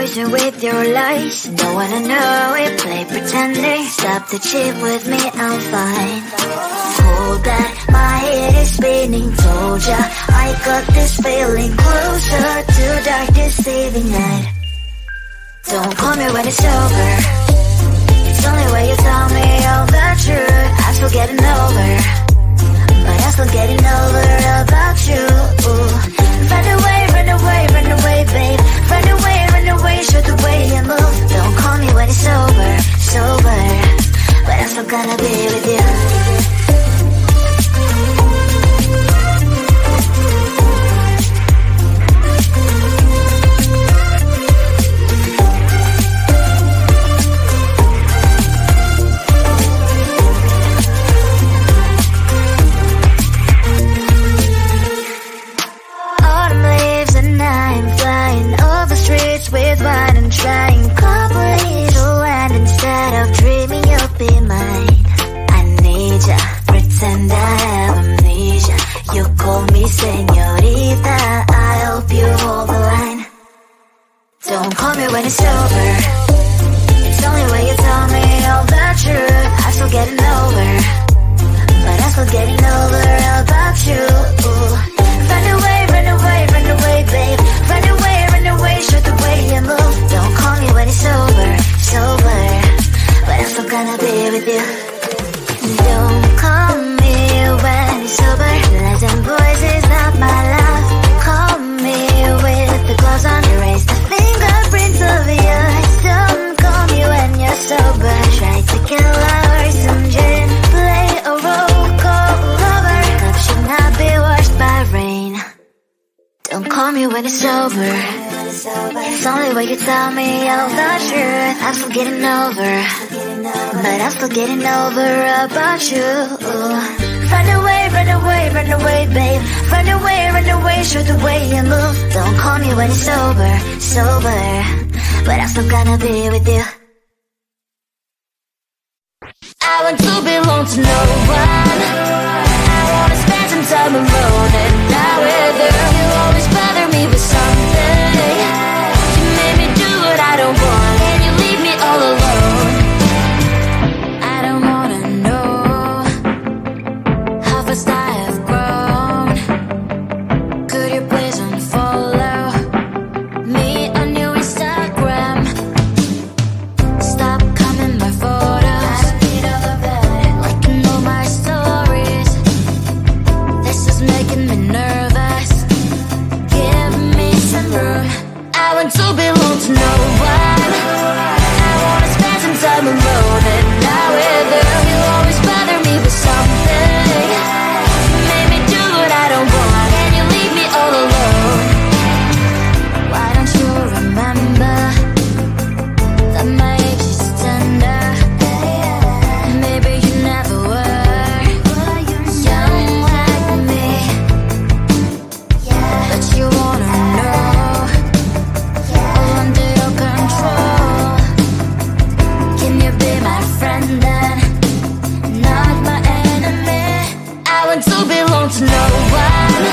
poison with your lies. Don't wanna know it, play pretending. Stop the cheat with me, I'm fine. Hold that, my head is spinning. Told ya, I got this feeling. Closer to dark deceiving night. Don't call me when it's over. It's only when you tell me all the truth. I'm still getting over, but I'm still getting over about you. Run away, run away, run away, babe. Run away, show the way you move. Don't call me when it's over, sober, but I'm still gonna be with you. With wine and trying couple little land instead of dreaming you'll be mine. I need ya, pretend I have amnesia. You call me señorita, I hope you hold the line. Don't call me when it's over. It's only when you tell me all the truth. I'm still getting over, but I'm still getting over about you. Run away, run away, run away, babe. Run away, show the way you move. Don't call me when it's over, sober, but I'm still gonna be with you. Don't call me when it's sober. Lies and boys is not my love. Call me with the gloves on. Erase the fingerprints of yours. Don't call me when you're sober. Try to kill hours, some gin. Play a role, call lover. Cup should not be washed by rain. Don't call me when it's over. It's only when you tell me all the truth. I'm still getting over, but I'm still getting over about you. Run away, run away, run away, babe. Run away, show the way you move. Don't call me when it's over, sober, but I'm still gonna be with you. I want to belong to no one. I wanna spend some time alone and not with you. You always bother me with something. You made me do what I don't want, and you leave me all alone. I don't wanna know how fast I have grown. Could you please unfollow me on your Instagram? Stop coming my photos, liking all my stories. This is making me nervous. Give me some room. I want to belong to no one. I wanna spend some time alone and not with you. You always bother me with something. You made me do what I don't want, and you leave me all alone. Why don't you remember that my age is tender? Maybe you never were young like me, but you wanna know all under your control. Can you be my friend then, not my enemy? I want to belong to no one.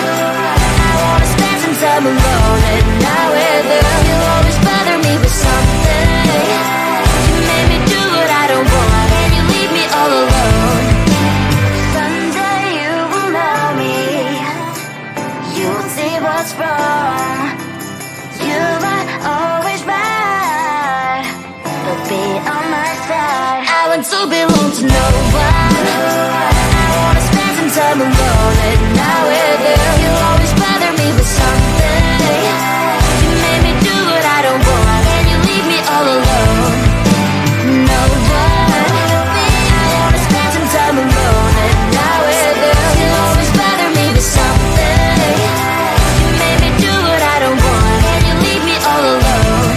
I wanna spend some time alone and not with you. You always bother me with something. You made me do what I don't want, and you leave me all alone. Someday you will know me. You'll see what's wrong. You are always right, but be on my side. I want to belong to no one. I wanna spend some time alone and not with you. You always bother me with something. You made me do what I don't want, and you leave me all alone. No one. I wanna spend some time alone and not with you. You always bother me with something. You made me do what I don't want, and you leave me all alone.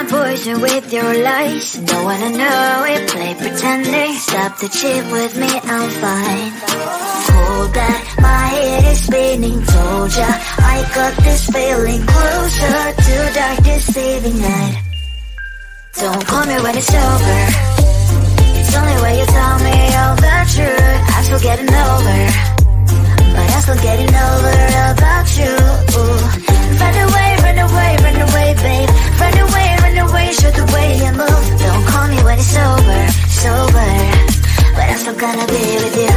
my poison with your lies. Don't wanna know it, play pretending. Stop the cheat with me, I'm fine. Hold that, my head is spinning. Told ya, I got this feeling. Closer to dark deceiving night. Don't call me when it's over. It's only when you tell me all the truth. I'm still getting over, but I'm still getting over about you. Run away, run away, run away, babe. Run away, show the way you move. Don't call me when it's over, sober, but I'm still gonna be with you.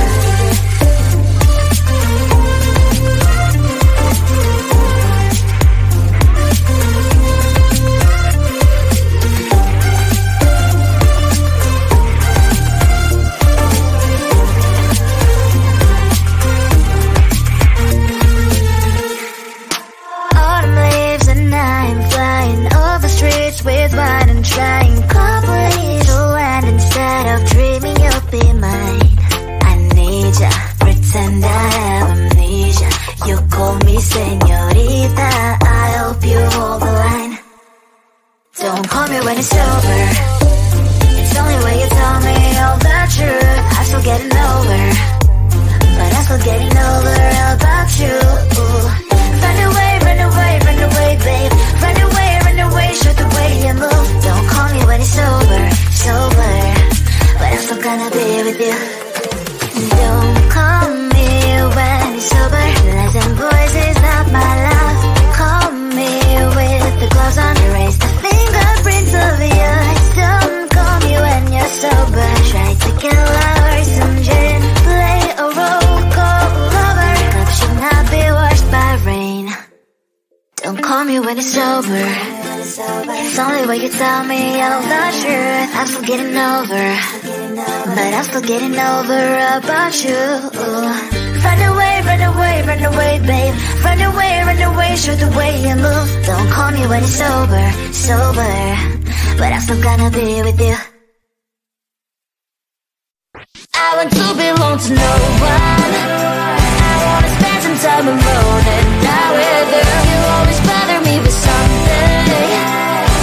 With wine and trying complete land instead of dreaming you'll be mine. I need ya, pretend I have amnesia. You call me señorita, I hope you hold the line. Don't call me when it's over. It's only when you tell me all the truth. I'm still getting over, but I'm still getting over about you. Run away, run away, run away, babe. Run away, show the way you move. Don't call me when it's over, sober, but I'm still gonna be with you. Don't call me when it's over. Listen, boys is not my love. Call me with the gloves on. Erase the fingerprints of yours. Don't call me when you're sober. Try to kill hours, some gin, play a role, call lover. Cup should not be washed by rain. Don't call me when it's over. It's only when you tell me all the truth. I'm still getting over, but I'm still getting over about you. Run away, run away, run away, babe. Run away, show the way you move. Don't call me when it's over, sober, but I'm still gonna be with you. I want to belong to no one. I wanna spend some time alone and not with you. You always bother me with something.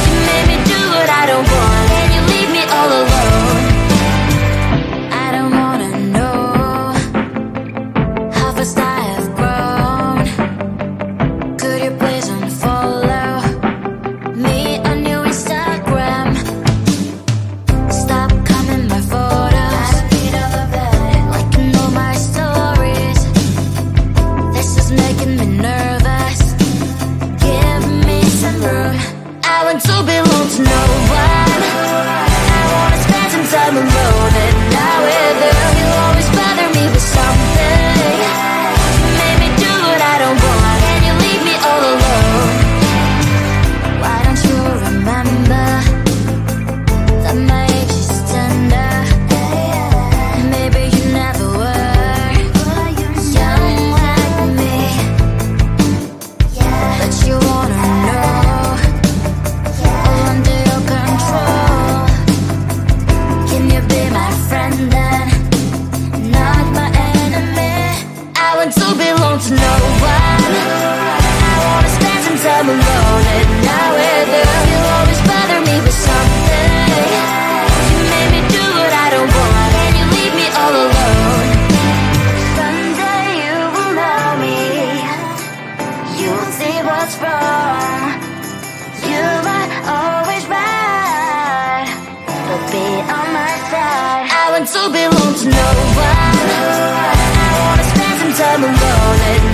You made me do what I don't want, and you leave me all alone. I don't wanna know how fast I have grown. Could you please unfollow me on your Instagram? Stop coming my photos, liking all my stories. This is making me nervous. Give me some room. I want to belong to no one. I wanna spend some time alone and not with you. You always bother me with something. You made me do what I don't want, and you leave me all alone. Why don't you remember that my age is tender? Maybe you never were young like me, but you wanna know all under your control. Can you be my friend then, not my enemy? I want to belong to no one. I wanna spend some time alone and not with you. You always bother me with something. You made me do what I don't want, and you leave me all alone. Someday you will know me. You'll see what's wrong. You might always right, but be on my side. I want to belong to no one. I wanna spend some time alone and